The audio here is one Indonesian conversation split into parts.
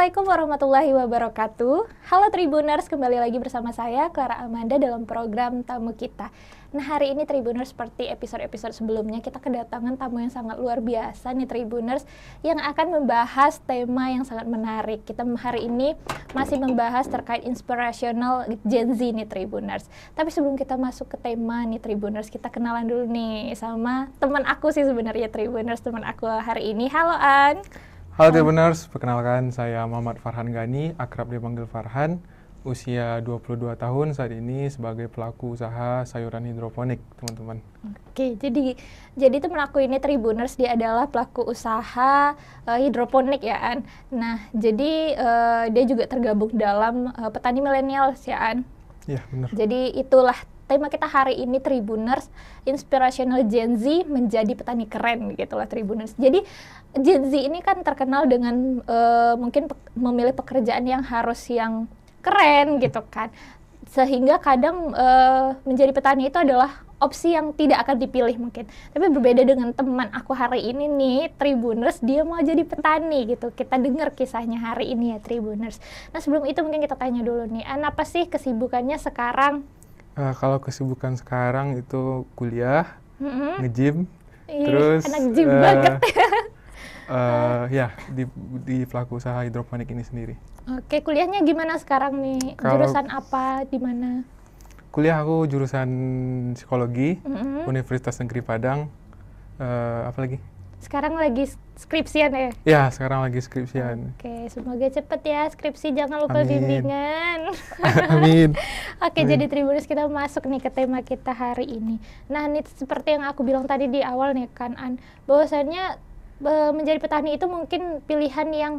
Assalamualaikum warahmatullahi wabarakatuh. Halo Tribuners, kembali lagi bersama saya Clara Amanda dalam program Tamu Kita. Nah, hari ini Tribuners, seperti episode-episode sebelumnya, kita kedatangan tamu yang sangat luar biasa nih Tribuners, yang akan membahas tema yang sangat menarik. Kita hari ini masih membahas terkait inspirational Gen Z nih Tribuners. Tapi sebelum kita masuk ke tema nih Tribuners, kita kenalan dulu nih sama teman aku sih sebenarnya Tribuners, teman aku hari ini. Halo An. Halo Tribuners, perkenalkan saya Muhammad Farhan Gani, akrab dipanggil Farhan, usia 22 tahun saat ini sebagai pelaku usaha sayuran hidroponik, teman-teman. Oke, jadi teman aku ini Tribuners, dia adalah pelaku usaha hidroponik ya An. Nah, jadi dia juga tergabung dalam petani milenial ya An. Iya, benar. Jadi itulah tema kita hari ini Tribuners, inspirational Gen Z menjadi petani keren gitu lah Tribuners. Jadi Gen Z ini kan terkenal dengan mungkin memilih pekerjaan yang harus yang keren gitu kan. Sehingga kadang menjadi petani itu adalah opsi yang tidak akan dipilih mungkin. Tapi berbeda dengan teman aku hari ini nih, Tribuners, dia mau jadi petani gitu. Kita dengar kisahnya hari ini ya Tribuners. Nah, sebelum itu mungkin kita tanya dulu nih, apa sih kesibukannya sekarang? Kalau kesibukan sekarang itu kuliah, nge-gym, Ih, terus anak gym banget. ya di pelaku usaha hidroponik ini sendiri. Oke, kuliahnya gimana sekarang nih? Jurusan apa, di mana? Kuliah aku jurusan psikologi, Universitas Negeri Padang. Apa lagi? Sekarang lagi skripsian ya? Ya, sekarang lagi skripsian. Oke, semoga cepet ya skripsi, jangan lupa Amin. bimbingan. Amin. Oke, jadi Tribuners, kita masuk nih ke tema kita hari ini. Nah, ini seperti yang aku bilang tadi di awal nih kan, An, bahwasannya menjadi petani itu mungkin pilihan yang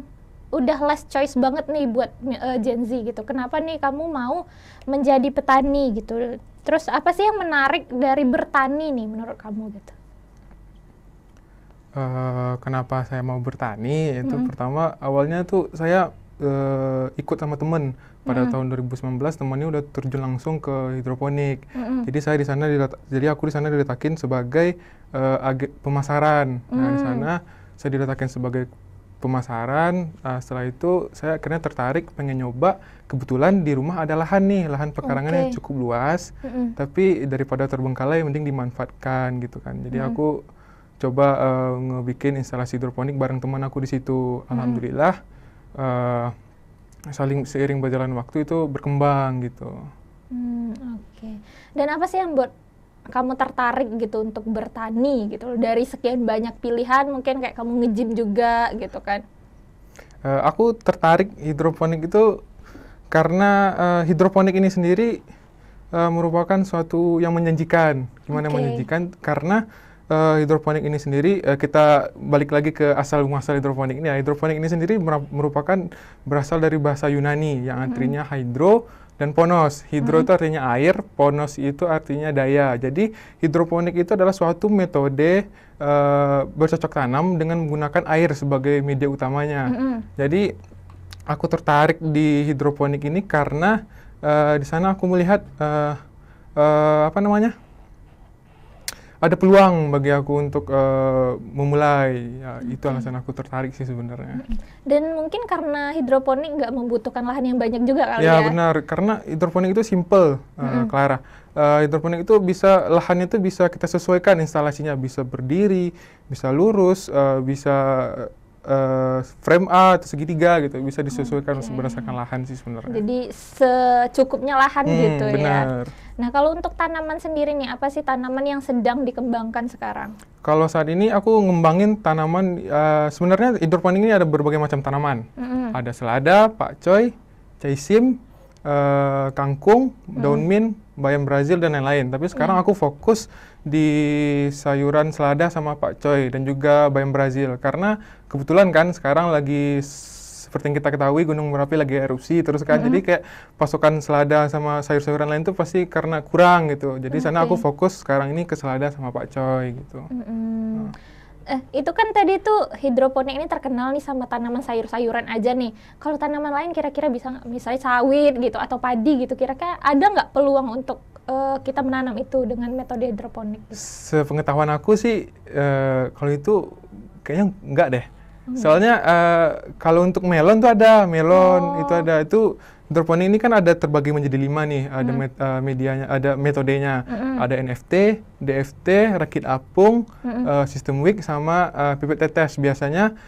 udah last choice banget nih buat Gen Z gitu. Kenapa nih kamu mau menjadi petani gitu? Terus apa sih yang menarik dari bertani nih menurut kamu gitu? Kenapa saya mau bertani? Itu pertama awalnya tuh saya ikut sama temen pada tahun 2019, temannya udah terjun langsung ke hidroponik. Jadi saya di sana jadi aku di sana diletakin sebagai pemasaran. Nah, di sana saya diletakin sebagai pemasaran. Setelah itu saya akhirnya tertarik pengen nyoba. Kebetulan di rumah ada lahan nih, lahan pekarangannya cukup luas. Tapi daripada terbengkalai mending dimanfaatkan gitu kan. Jadi aku coba ngebikin instalasi hidroponik bareng teman aku di situ. Alhamdulillah saling seiring berjalan waktu itu berkembang gitu. Oke. Dan apa sih yang buat kamu tertarik gitu untuk bertani gitu? Dari sekian banyak pilihan mungkin kayak kamu nge-gym juga gitu kan? Aku tertarik hidroponik itu karena hidroponik ini sendiri merupakan suatu yang menjanjikan. Gimana menjanjikan? Karena hidroponik ini sendiri, kita balik lagi ke asal-muasal hidroponik ini. Hidroponik ini sendiri merupakan berasal dari bahasa Yunani yang artinya hydro dan ponos. Hidro itu artinya air, ponos itu artinya daya. Jadi hidroponik itu adalah suatu metode bercocok tanam dengan menggunakan air sebagai media utamanya. Jadi aku tertarik di hidroponik ini karena di sana aku melihat ada peluang bagi aku untuk memulai. Ya, itu alasan aku tertarik sih sebenarnya. Dan mungkin karena hidroponik nggak membutuhkan lahan yang banyak juga kali ya? Ya benar, karena hidroponik itu simple, Clara. Hidroponik itu lahannya itu bisa kita sesuaikan instalasinya, bisa berdiri, bisa lurus, bisa frame A atau segitiga gitu, bisa disesuaikan berdasarkan lahan sih sebenarnya. Jadi secukupnya lahan gitu benar. ya. Nah, kalau untuk tanaman sendiri nih, apa sih tanaman yang sedang dikembangkan sekarang? Kalau saat ini aku ngembangin tanaman, sebenarnya hidroponik ini ada berbagai macam tanaman. Ada selada, pakcoy, caisim, kangkung, daun mint, bayam Brazil dan lain-lain. Tapi sekarang aku fokus di sayuran selada sama pakcoy dan juga bayam Brazil, karena kebetulan kan sekarang lagi seperti yang kita ketahui Gunung Merapi lagi erupsi terus kan, jadi kayak pasokan selada sama sayur-sayuran lain tuh pasti karena kurang gitu. Jadi sana aku fokus sekarang ini ke selada sama pakcoy gitu. Itu kan tadi tuh hidroponik ini terkenal nih sama tanaman sayur-sayuran aja nih. Kalau tanaman lain kira-kira bisa nggak? Misalnya sawit gitu atau padi gitu, kira-kira ada nggak peluang untuk kita menanam itu dengan metode hidroponik? Sepengetahuan aku sih kalau itu kayaknya enggak deh. Soalnya kalau untuk melon tuh ada, melon itu ada. Itu hidroponik ini kan ada terbagi menjadi 5 nih, ada medianya, ada metodenya, ada NFT, DFT, rakit apung, sistem wick sama pipet tetes. Biasanya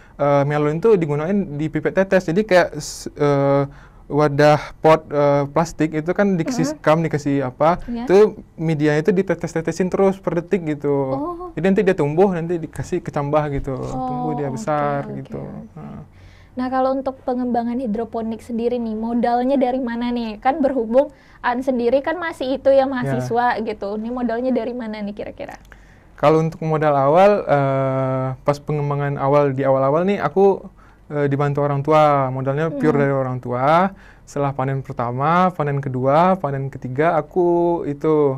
melon itu digunakan di pipet tetes. Jadi kayak wadah pot plastik itu kan dikasih skam, dikasih apa, itu medianya itu ditetes-tetesin terus per detik gitu. Jadi nanti dia tumbuh, nanti dikasih kecambah gitu, tumbuh dia besar gitu. Nah, kalau untuk pengembangan hidroponik sendiri nih, modalnya dari mana nih? Kan berhubung Aan sendiri kan masih itu ya mahasiswa gitu. Ini modalnya dari mana nih kira-kira? Kalau untuk modal awal, pas pengembangan awal di awal-awal nih aku dibantu orang tua, modalnya pure dari orang tua. Setelah panen pertama, panen kedua, panen ketiga, aku itu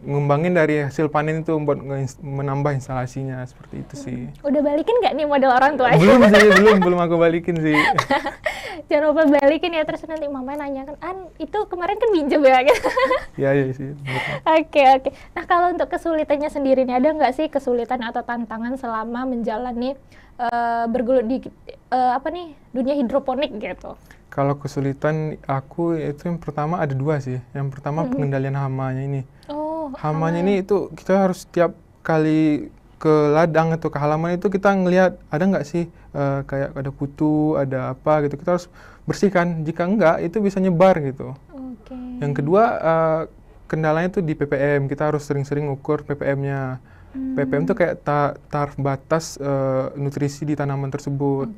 ngembangin dari hasil panen itu buat menambah instalasinya, seperti itu sih. Udah balikin nggak nih modal orang tua? Belum sih, belum aku balikin sih. Jangan lupa balikin ya, terus nanti mama nanya kan, An itu kemarin kan minjem ya? Iya sih. Oke. Nah, kalau untuk kesulitannya sendiri nih, ada nggak sih kesulitan atau tantangan selama menjalani bergelut di dunia hidroponik gitu? Kalau kesulitan aku itu yang pertama ada 2 sih. Yang pertama pengendalian hamanya ini. Hamanya ini itu kita harus setiap kali ke ladang atau ke halaman itu kita ngelihat ada nggak sih kayak ada kutu, ada apa gitu. Kita harus bersihkan. Jika enggak itu bisa nyebar gitu. Yang kedua kendalanya itu di ppm. Kita harus sering-sering ukur ppm-nya. ppm itu kayak taraf batas nutrisi di tanaman tersebut.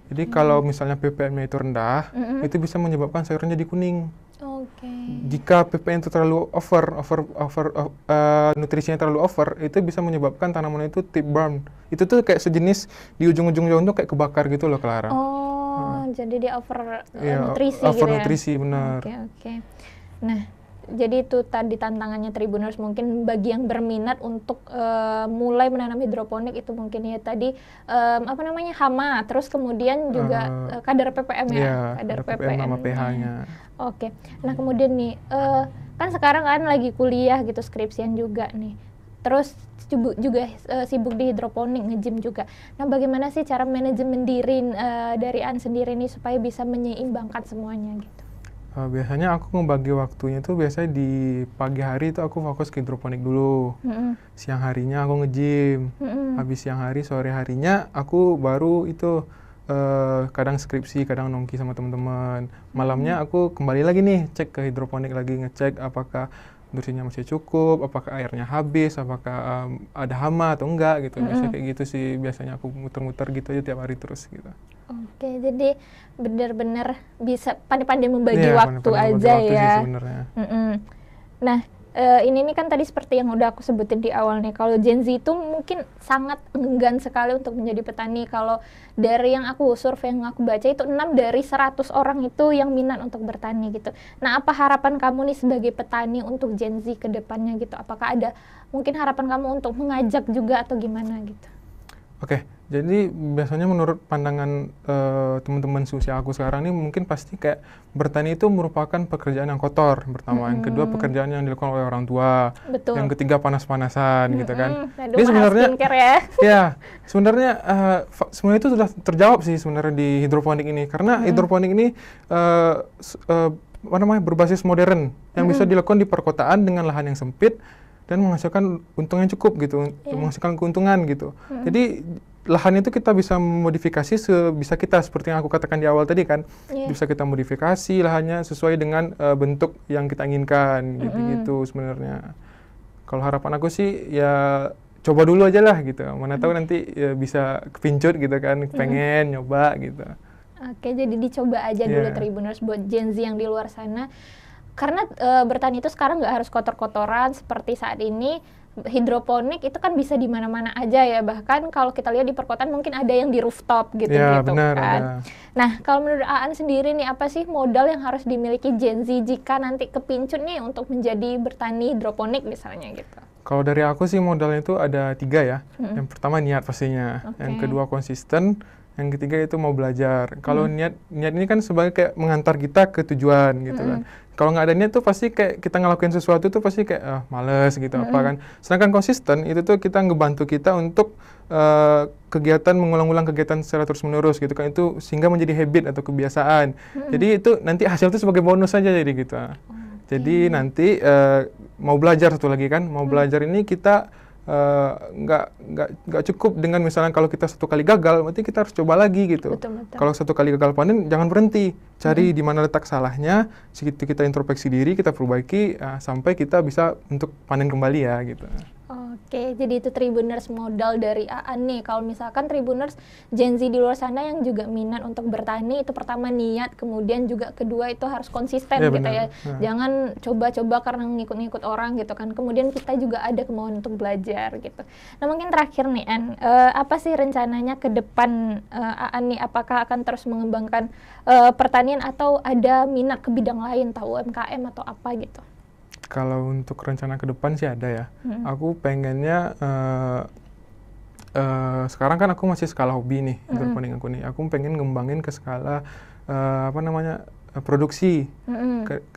Jadi kalau misalnya ppm-nya itu rendah, itu bisa menyebabkan sayurnya jadi kuning. Jika ppm itu terlalu nutrisinya terlalu over, itu bisa menyebabkan tanaman itu tip burn. Itu tuh kayak sejenis di ujung-ujung daun tuh kayak kebakar gitu loh, Clara. Jadi dia over nutrisi over gitu ya? nutrisi, benar. Oke. Nah, jadi itu tadi tantangannya Tribuners, mungkin bagi yang berminat untuk mulai menanam hidroponik itu mungkin ya tadi hama, terus kemudian juga kadar ppm ya, Iya, kadar ppm sama pH-nya. Oke. Nah, kemudian nih kan sekarang kan lagi kuliah gitu, skripsian juga nih. Terus juga sibuk di hidroponik, nge-gym juga. Nah, bagaimana sih cara manajemen diri dari An sendiri nih supaya bisa menyeimbangkan semuanya gitu? Biasanya aku ngebagi waktunya tuh biasanya di pagi hari itu aku fokus ke hidroponik dulu. Siang harinya aku nge-gym. Habis siang hari, sore harinya aku baru itu kadang skripsi, kadang nongki sama teman-teman. Malamnya aku kembali lagi nih cek ke hidroponik lagi, ngecek apakah nutrisinya masih cukup, apakah airnya habis, apakah ada hama atau enggak gitu. Biasanya kayak gitu sih, biasanya aku muter-muter gitu aja tiap hari terus gitu. Oke, jadi benar-benar bisa pandai-pandai membagi waktu aja ya. Sih sebenarnya. Nah, ini nih kan tadi seperti yang udah aku sebutin di awal nih, kalau Gen Z itu mungkin sangat enggan sekali untuk menjadi petani. Kalau dari yang aku survei, yang aku baca itu 6 dari 100 orang itu yang minat untuk bertani gitu. Nah, apa harapan kamu nih sebagai petani untuk Gen Z ke depannya gitu? Apakah ada mungkin harapan kamu untuk mengajak juga atau gimana gitu? Oke, jadi biasanya menurut pandangan teman-teman seusia aku sekarang ini mungkin pasti kayak bertani itu merupakan pekerjaan yang kotor pertama, yang kedua pekerjaan yang dilakukan oleh orang tua, yang ketiga panas-panasan gitu kan. Jadi sebenarnya sebenarnya sebenarnya itu sudah terjawab sih sebenarnya di hidroponik ini, karena hidroponik ini berbasis modern yang bisa dilakukan di perkotaan dengan lahan yang sempit dan menghasilkan untung yang cukup gitu, menghasilkan keuntungan gitu. Jadi lahan itu kita bisa modifikasi sebisa kita, seperti yang aku katakan di awal tadi kan, bisa kita modifikasi lahannya sesuai dengan bentuk yang kita inginkan, gitu-gitu sebenarnya. Kalau harapan aku sih ya coba dulu aja lah gitu, mana tahu nanti ya bisa kepincut gitu kan, pengen nyoba gitu. Oke, jadi dicoba aja dulu Tribuners buat Gen Z yang di luar sana. Karena bertani itu sekarang nggak harus kotor-kotoran seperti saat ini. Hidroponik itu kan bisa di mana-mana aja ya. Bahkan kalau kita lihat di perkotaan mungkin ada yang di rooftop gitu kan. Ada. Nah, kalau menurut Aan sendiri nih, apa sih modal yang harus dimiliki Gen Z jika nanti kepincut nih untuk menjadi bertani hidroponik misalnya gitu? Kalau dari aku sih modalnya itu ada 3 ya. Yang pertama niat pastinya. Yang kedua konsisten. yang ketiga itu mau belajar. Kalau niat ini kan sebagai kayak mengantar kita ke tujuan gitu kan. Kalau nggak ada niat tuh pasti kayak kita ngelakuin sesuatu tuh pasti kayak males gitu apa kan. Sedangkan konsisten itu tuh kita ngebantu kita untuk kegiatan mengulang-ulang kegiatan secara terus-menerus gitu kan, itu sehingga menjadi habit atau kebiasaan. Jadi itu nanti hasil itu sebagai bonus saja jadi gitu. Jadi nanti mau belajar satu lagi kan, mau belajar ini kita nggak cukup dengan misalnya kalau kita satu kali gagal, berarti kita harus coba lagi gitu. Betul. Kalau satu kali gagal panen, jangan berhenti, cari di mana letak salahnya, segitu kita introspeksi diri, kita perbaiki sampai kita bisa untuk panen kembali ya gitu. Oke, jadi itu Tribuners modal dari Aan nih. Kalau misalkan Tribuners Gen Z di luar sana yang juga minat untuk bertani, itu pertama niat, kemudian juga kedua itu harus konsisten gitu ya. Jangan coba-coba karena ngikut-ngikut orang gitu kan. Kemudian kita juga ada kemauan untuk belajar gitu. Nah mungkin terakhir nih An, apa sih rencananya ke depan Aan nih? Apakah akan terus mengembangkan pertanian atau ada minat ke bidang lain, tahu UMKM atau apa gitu? Kalau untuk rencana ke depan sih ada ya. Aku pengennya sekarang kan aku masih skala hobi nih, hidroponik aku nih. Aku pengen ngembangin ke skala produksi,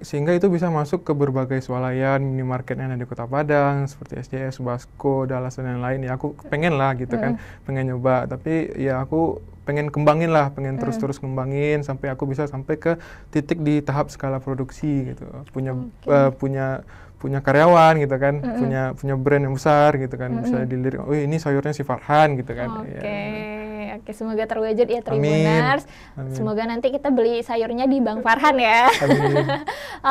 sehingga itu bisa masuk ke berbagai swalayan, minimarket yang ada di Kota Padang, seperti SJS, Basco, Dallas dan lain-lain. Ya aku pengen lah gitu kan, pengen nyoba. Tapi ya aku pengen kembangin lah, pengen terus-terus ngembangin sampai aku bisa sampai ke titik di tahap skala produksi gitu. Punya karyawan gitu kan, punya brand yang besar gitu kan, bisa dilirik, oh ini sayurnya si Farhan gitu kan. Oke, semoga terwujud ya Tribuners. Amin. Semoga nanti kita beli sayurnya di Bang Farhan ya.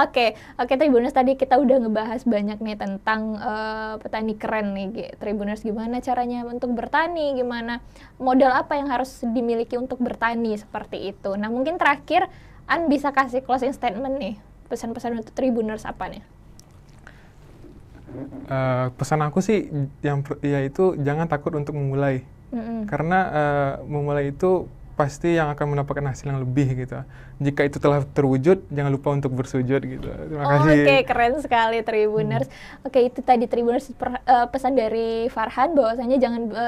Oke, Tribuners, tadi kita udah ngebahas banyak nih tentang petani keren nih Tribuners, gimana caranya untuk bertani, gimana modal apa yang harus dimiliki untuk bertani seperti itu. Nah mungkin terakhir An bisa kasih closing statement nih, pesan-pesan untuk Tribuners apa nih? Pesan aku sih yaitu jangan takut untuk memulai, karena memulai itu pasti yang akan mendapatkan hasil yang lebih gitu. Jika itu telah terwujud, jangan lupa untuk bersujud gitu. Terima kasih. Oke, keren sekali Tribuners. Oke, itu tadi Tribuners pesan dari Farhan bahwasanya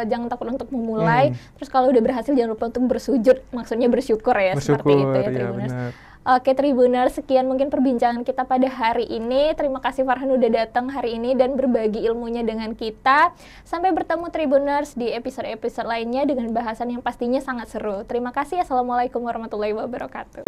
jangan takut untuk memulai. Terus kalau udah berhasil jangan lupa untuk bersujud, maksudnya bersyukur ya, seperti itu ya Tribuners. Ya, oke Tribuners, sekian mungkin perbincangan kita pada hari ini. Terima kasih Farhan udah datang hari ini dan berbagi ilmunya dengan kita. Sampai bertemu Tribuners di episode-episode lainnya dengan bahasan yang pastinya sangat seru. Terima kasih. Assalamualaikum warahmatullahi wabarakatuh.